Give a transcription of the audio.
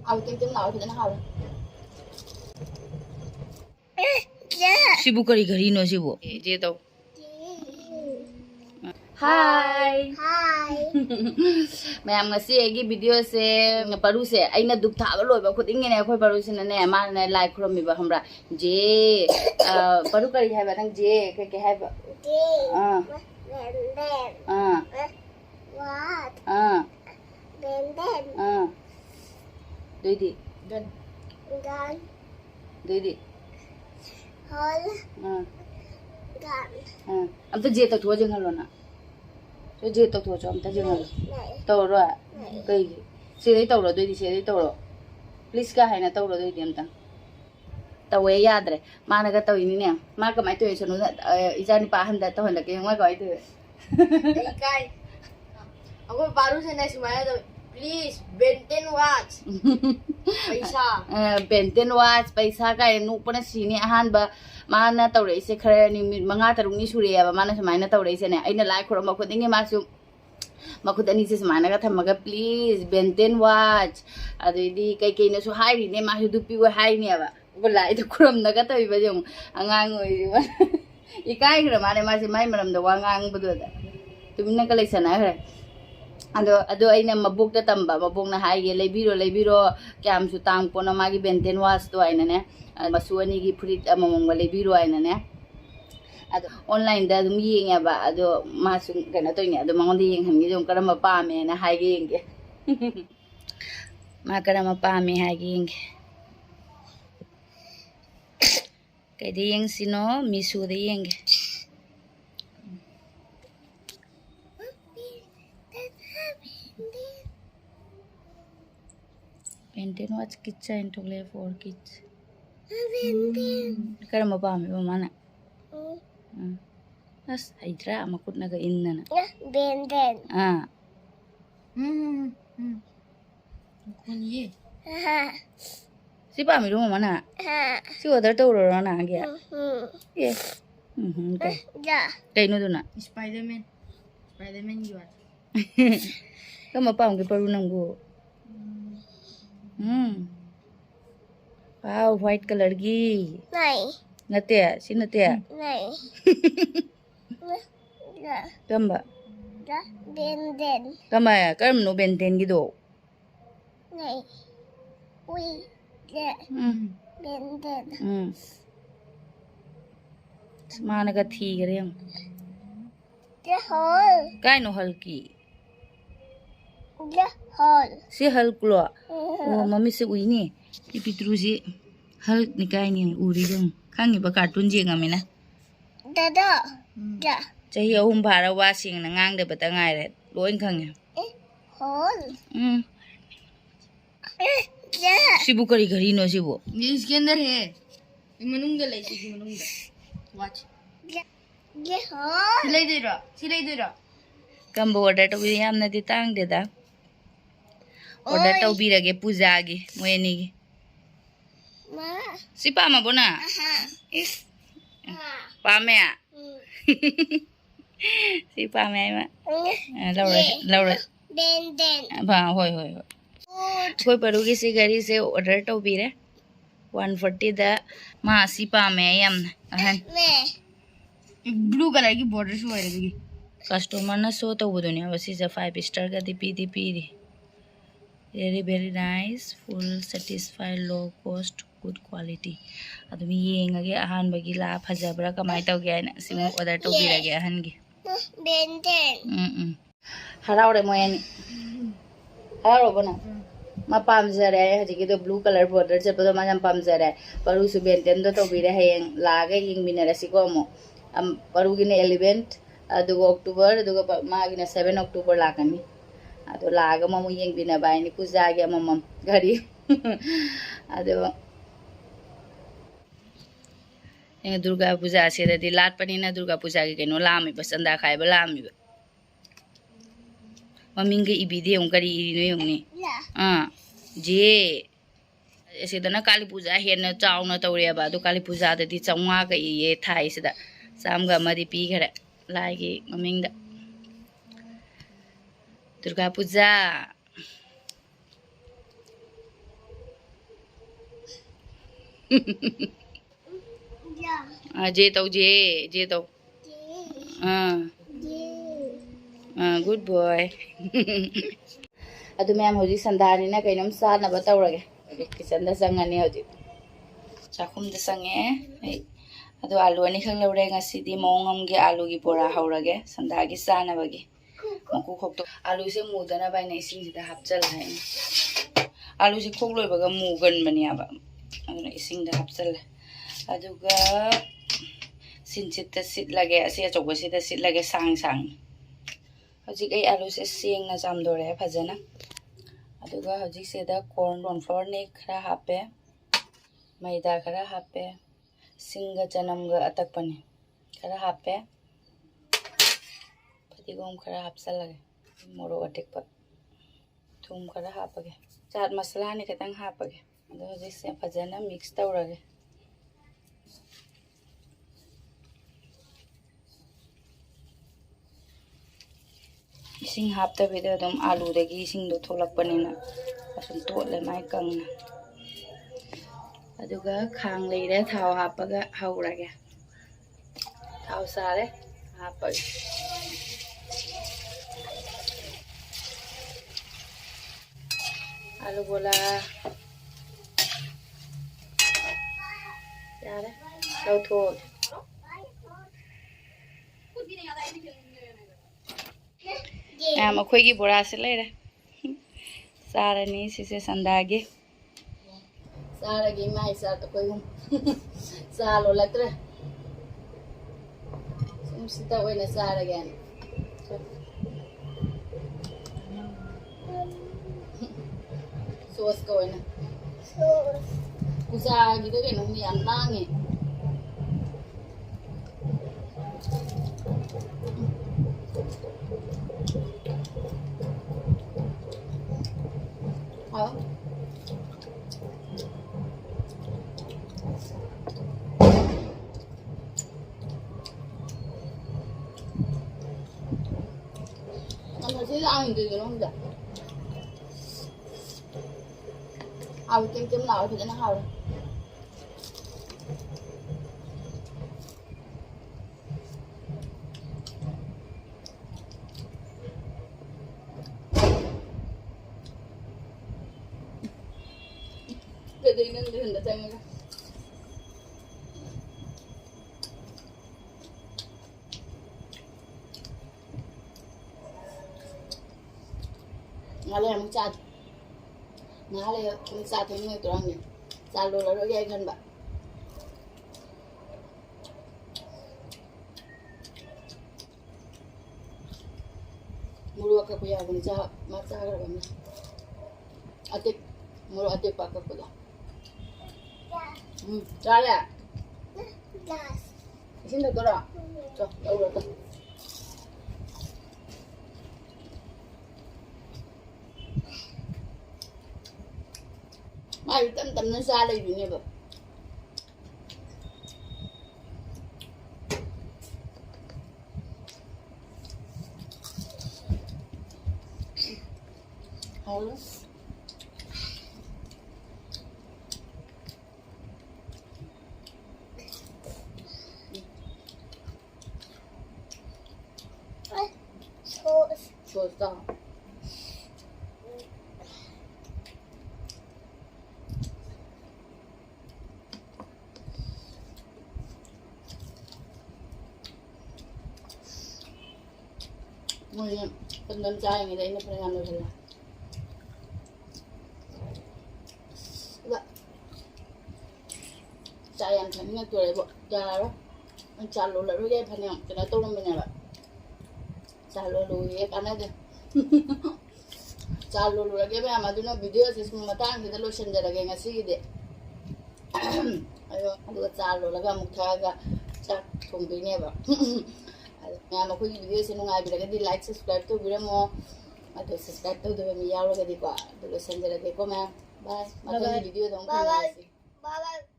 เอาเต็มๆหน่อยถึงจะเอาशिबू करी घरी नो शिबू जे तो hi ma'am ngasi agi video se paru se aina duk tha ba loi ba khut ingene khoi paru sin ne ma ne lai khrom mi ba hamra je paru kari hai ba nang je ke hai ba what didi gan didi hol gan am ta je ta thua jeng halo na so je ta thua cho am ta jeng halo tau ro kai se dei tau ro didi se dei tau ro please ka hai na tau ro didi am ta tau e yadre ma na ga tau ini ne ma ka mai tu e sonu ija ni pa han da tau han da ke ma goi tu kai aku baru sana semuanya tuh please benten watch पैसा benten watch paisa ka nu pana sini ahan ba mana tau re se khare ni manga tarung ni sure ya ba mana samaina tau re se ne aina lai khoro ma khudinge ma su makut ani se samaina ga thamaga please benten watch adidi kai kai na su hai ri ne ma su du pi wa hai ne ba bala itu khrom na ga tai ba jong angang oi ri ba ikai gra ma ne ma se mai maram da wa ngang bu da tumina ka lai sana khare ado aina mabuk ta tamba mabuk na haige leibiro kyam su tang pona magi benten was to aina ne masuani gi fruit among leibiro aina ne ado online da dum yeng ba ado ma su kana to ne ado mangonde yeng ham gi dum karama pa me na haige yeng ma karama pa me haige yeng kai de yeng sino misu de yeng Benten watch kids and to play for kids. Karama pa mi ba mana? As hydra makut naga inna na. benden kau ni Si pa mi ro mana? Si other to ro na gya. Ye. Kai. ja Kai no na. Spiderman juga Kama pa ngi paru nang go. Wow, white color gi. này Nate, si nate. này ja Kamba. ja benden Kama ya, karam no benten gi do. này ui ja benden Mana ka thi gareng. ja hol Kai no halki. ja hol Si hal klo. Oh, mami se ui ni. Ipitru si hal ni kai ni uri jong. Khangi ba cartoon je ngamina. dada ja Chahi ahum bhara wa sing na ngang de bata ngai re. Loin khang. hol ja Sibu kari घरी no sibu. ये इसके अंदर है मनूंगा ले इसी मनूंगा watch ja ja hol सिलाई दे रहा Kamba order to bi yam na di tang de da. Order to bi rage puja gi moeni gi. ma Si pa ma bona. Pa me a. Si pa me ma. Lau re. benden Ba hoi hoi. Koi paru gi si gari se order to bi re. 140 da ma si pa me yam ahan. me blue colour की border show है लगी Customer na so to budunya basi sa 5 star ga di pidi. Very nice, full satisfied, low cost, good quality. Adumi yengage ahan bagi la phajabra kamai taw ge na simu order to bi rage ahan gi. benden Haraure moyani. Haro bana. Ma pam jare haji ki to blue color border che pado ma jam pam jare. Paru su benten do to bi re hayeng la ga yeng minara si ko mo. Paru gi ne 11th adugo October adugo ma gi na 7 October la kani. Ado laga mamu yeng bina bai ni puja ge mamam gari. Ado Durga puja se da di lat pani na Durga puja ge no lami basanda khai ba lami ba. Maming ge ibide ong kari iri no yong ni. Je se da na Kali puja hen na chaw na tawre ba do Kali puja da di changwa ga ye thai se da sam ga ma di pi khare lai ge maming da Durga puja dạ J tàu J tàu good boy adu ma'am hoji sandani na kainam sa na batawrage kitchen da sangani hoji chakhum da sange ai adu alu ani khang lawre ngasi di mongam ge alu gi bora haurage sanda gi sa na bagi maku khokto alu se mudana bai na ising sida hapchal hai alu se khok loi baga mugan bani aba adu ising da hapchal aduga sinchit ta sit lage ase achogba sida sit lage sang sang hojik ai alu se sing na jam dore phajana aduga hojik se da corn flour ne khara hape maida khara hape singa janam ga atakpani khara hape patigom khara hapsal lage moro atekpa thum khara hapage chaat masala ni katang hapage adu hojik se phajana mix tawrage ising hapta bida dum alu dagi ising do tholak panina asum totle mai kangna aduga khang leire thau hapaga haurage thau sare hapage alu bola yare thau tho ꯑꯩꯈꯣꯏꯒꯤ ꯕꯣꯔꯥꯁꯦ ꯂꯩꯔꯦ ꯆꯥꯔꯅꯤ ꯁꯤꯁꯦ ꯁꯟꯗꯥꯒꯤ ꯆꯥꯔꯒꯤ ꯃꯥꯏ ꯆꯥ ꯑꯩꯈꯣꯏ ꯍꯨꯝ ꯆꯥ ꯂꯣꯜꯂꯛꯇ꯭ꯔꯦ ꯁꯨꯝ ꯁꯤꯗ ꯑꯣꯏꯅ ꯆꯥꯔꯒꯦꯅ ꯁꯣꯁꯀ ꯑꯣꯏꯅ ꯄꯨꯖꯥꯒꯤꯗꯣ ꯀꯩꯅꯣꯝ ꯌꯥꯝ ꯇꯥꯡꯉꯦ Chị ăn gì rồi không vậy? Chấm nào thì nó hào đây. Jadi ini hendak jangan. Ngale yang cat, ngale yang cat ini tu orangnya, selalu lalu dia kan mbak. Mulu aku punya pun cah macam apa ni? Atik, mulu atik pak aku punya. Caya. gas Sini tu orang, cok, tahu tak? Mai tâm nó xa đây như vậy. Hầu lắm. Sốt to. Mungkin pendancai ini ini perengan dulu lah. Enggak. Sayang kan ini tuh ibu jalan, mencalon lalu dia panjang, kena tolong banyak lah. Calon lalu ya karena dia. Calon lalu lagi apa yang ada video sih semua matang kita lu sendiri lagi ngasih dia. Ayo, ada calon lagi muka agak cak tumpinya apa. Yang aku video sih nunggu abis lagi di like subscribe tuh biar mau atau subscribe tuh udah miao lagi di gua dulu sendiri lagi komen bye. Video dong. bye bye